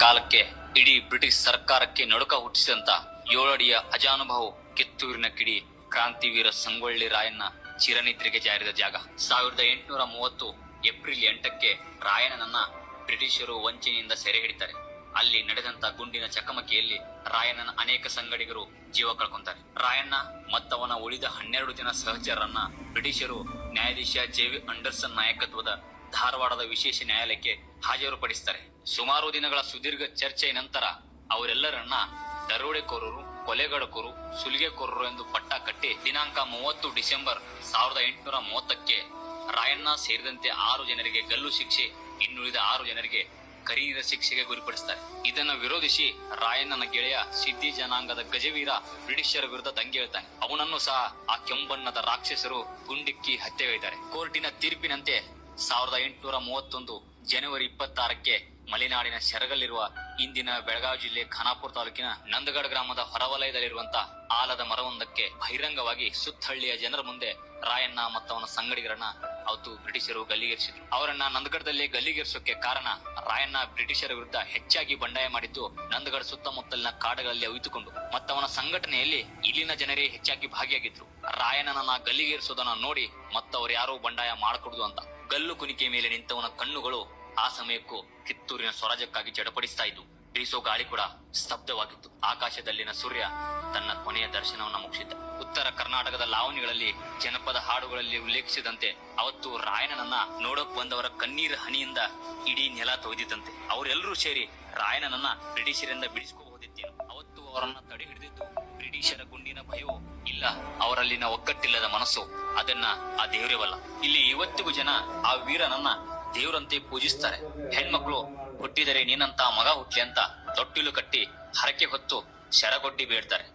ಕಾಲಕ್ಕೆ ಇಡೀ ಬ್ರಿಟಿಷ್ ಸರ್ಕಾರಕ್ಕೆ ನಡುಕ ಹುಟ್ಟಿಸಿದಂತ 7 ಅಡಿಯ ಅಜಾನುಭಾವು ಕಿತ್ತೂರಿನ ಕಿಡಿ ಕ್ರಾಂತಿವೀರ ಸಂಗೊಳ್ಳಿ ರಾಯಣ್ಣ ಚಿರನಿದ್ರೆಗೆ ಜಾರಿದ ಜಾಗ. 1830 ಏಪ್ರಿಲ್ 8ಕ್ಕೆ ರಾಯಣ್ಣನನ್ನ ಬ್ರಿಟಿಷರು ವಂಚನೆಯಿಂದ ಸೆರೆ ಹಿಡಿತಾರೆ. ಅಲ್ಲಿ ನಡೆದಂತ ಗುಂಡಿನ ಚಕಮಕಿಯಲ್ಲಿ ರಾಯಣ್ಣನ ಅನೇಕ ಸಂಗಡಿಗರು ಜೀವ ಕಳ್ಕೊಂತಾರೆ. ರಾಯಣ್ಣ ಮತ್ತವನ ಉಳಿದ 12 ಜನ ಸಹಚರರನ್ನ ಬ್ರಿಟಿಷರು ನ್ಯಾಯಾಧೀಶ ಜೆ.ವಿ. ಅಂಡರ್ಸನ್ ನಾಯಕತ್ವದ ಧಾರವಾಡದ ವಿಶೇಷ ನ್ಯಾಯಾಲಯಕ್ಕೆ ಹಾಜರುಪಡಿಸ್ತಾರೆ. ಸುಮಾರು ದಿನಗಳ ಸುದೀರ್ಘ ಚರ್ಚೆಯ ನಂತರ ಅವರೆಲ್ಲರನ್ನ ದರೋಡೆಕೋರರು, ಕೊಲೆಗಡಕೋರು, ಸುಲಿಗೆಕೋರರು ಎಂದು ಪಟ್ಟ ಕಟ್ಟಿ ದಿನಾಂಕ 30 ಡಿಸೆಂಬರ್ 1830ಕ್ಕೆ ರಾಯಣ್ಣ ಸೇರಿದಂತೆ 6 ಜನರಿಗೆ ಗಲ್ಲು ಶಿಕ್ಷೆ, ಇನ್ನುಳಿದ 6 ಜನರಿಗೆ ಕರೀರ ಶಿಕ್ಷೆಗೆ ಗುರಿಪಡಿಸ್ತಾರೆ. ಇದನ್ನು ವಿರೋಧಿಸಿ ರಾಯಣ್ಣನ ಗೆಳೆಯ ಸಿದ್ದಿ ಜನಾಂಗದ ಗಜವೀರ ಬ್ರಿಟಿಷರ ವಿರುದ್ಧ ದಂಗೆ ಹೇಳ್ತಾನೆ. ಅವನನ್ನು ಸಹ ಆ ಕೆಂಬಣ್ಣದ ರಾಕ್ಷಸರು ಗುಂಡಿಕ್ಕಿ ಹತ್ಯೆಗೈದ್ದಾರೆ. ಕೋರ್ಟಿನ ತೀರ್ಪಿನಂತೆ 1831 ಜನವರಿ 26ಕ್ಕೆ ಮಲೆನಾಡಿನ ಸೆರಗಲ್ಲಿರುವ ಇಂದಿನ ಬೆಳಗಾವಿ ಜಿಲ್ಲೆ ಖಾನಾಪುರ ತಾಲೂಕಿನ ನಂದಗಡ ಗ್ರಾಮದ ಹೊರವಲಯದಲ್ಲಿರುವಂತಹ ಆಲದ ಮರವೊಂದಕ್ಕೆ ಬಹಿರಂಗವಾಗಿ ಸುತ್ತಹಳ್ಳಿಯ ಜನರ ಮುಂದೆ ರಾಯಣ್ಣ ಮತ್ತವನ ಸಂಗಡಿಗರನ್ನ ಅವತ್ತು ಬ್ರಿಟಿಷರು ಗಲ್ಲಿಗೇರಿಸಿದ್ರು. ಅವರನ್ನ ನಂದಗಡದಲ್ಲೇ ಗಲ್ಲಿಗೇರಿಸೋಕೆ ಕಾರಣ ರಾಯಣ್ಣ ಬ್ರಿಟಿಷರ ವಿರುದ್ಧ ಹೆಚ್ಚಾಗಿ ಬಂಡಾಯ ಮಾಡಿದ್ದು ನಂದಗಡ ಸುತ್ತಮುತ್ತಲಿನ ಕಾಡುಗಳಲ್ಲಿ ಅವಿತುಕೊಂಡು ಮತ್ತವನ ಸಂಘಟನೆಯಲ್ಲಿ ಇಲ್ಲಿನ ಜನರೇ ಹೆಚ್ಚಾಗಿ ಭಾಗಿಯಾಗಿದ್ರು. ರಾಯಣ್ಣನನ್ನ ಗಲ್ಲಿಗೇರಿಸೋದನ್ನ ನೋಡಿ ಮತ್ತವರು ಯಾರೋ ಬಂಡಾಯ ಮಾಡಕೂಡುದು ಅಂತ ಗಲ್ಲು ಕುಣಿಕೆ ಮೇಲೆ ನಿಂತವನ ಕಣ್ಣುಗಳು ಆ ಸಮಯಕ್ಕೂ ಕಿತ್ತೂರಿನ ಸ್ವರಾಜ್ಯಕ್ಕಾಗಿ ಚಡಪಡಿಸ್ತಾ ಇದ್ದು. ಬೀಸೋ ಗಾಳಿ ಕೂಡ ಸ್ತಬ್ಧವಾಗಿತ್ತು. ಆಕಾಶದಲ್ಲಿನ ಸೂರ್ಯ ತನ್ನ ಕೊನೆಯ ದರ್ಶನವನ್ನ ಮುಗಿಸಿದ್ದ. ಉತ್ತರ ಕರ್ನಾಟಕದ ಲಾವಣಿಗಳಲ್ಲಿ, ಜನಪದ ಹಾಡುಗಳಲ್ಲಿ ಉಲ್ಲೇಖಿಸಿದಂತೆ ಅವತ್ತು ರಾಯಣ್ಣನನ್ನ ನೋಡಕ್ ಬಂದವರ ಕಣ್ಣೀರ ಹನಿಯಿಂದ ಇಡೀ ನೆಲ ತೊಯ್ದಿದ್ದಂತೆ. ಅವರೆಲ್ಲರೂ ಸೇರಿ ರಾಯಣ್ಣನನ್ನ ಬ್ರಿಟಿಷರಿಂದ ಬಿಡಿಸಿಕೊಳ್ಳಬಹುದಿತ್ತೇನು. ಅವತ್ತು ಅವರನ್ನ ತಡೆ ಹಿಡಿದಿದ್ದು ಬ್ರಿಟಿಷರ ಗುಂಡಿನ ಭಯವೋ ಇಲ್ಲ ಅವರಲ್ಲಿನ ಒಗ್ಗಟ್ಟಿಲ್ಲದ ಮನಸ್ಸು. ಅದನ್ನ ಆ ದೇವರೇವಲ್ಲ. ಇಲ್ಲಿ ಇವತ್ತಿಗೂ ಜನ ಆ ವೀರನನ್ನ ದೇವರಂತೆ ಪೂಜಿಸ್ತಾರೆ. ಹೆಣ್ಮಕ್ಳು ಹುಟ್ಟಿದರೆ ನೀನಂತ ಮಗ ಹುಟ್ಲಿ ಅಂತ ತೊಟ್ಟಿಲು ಕಟ್ಟಿ ಹರಕೆ ಹೊತ್ತು ಶರಗೊಡ್ಡಿ ಬೇಡ್ತಾರೆ.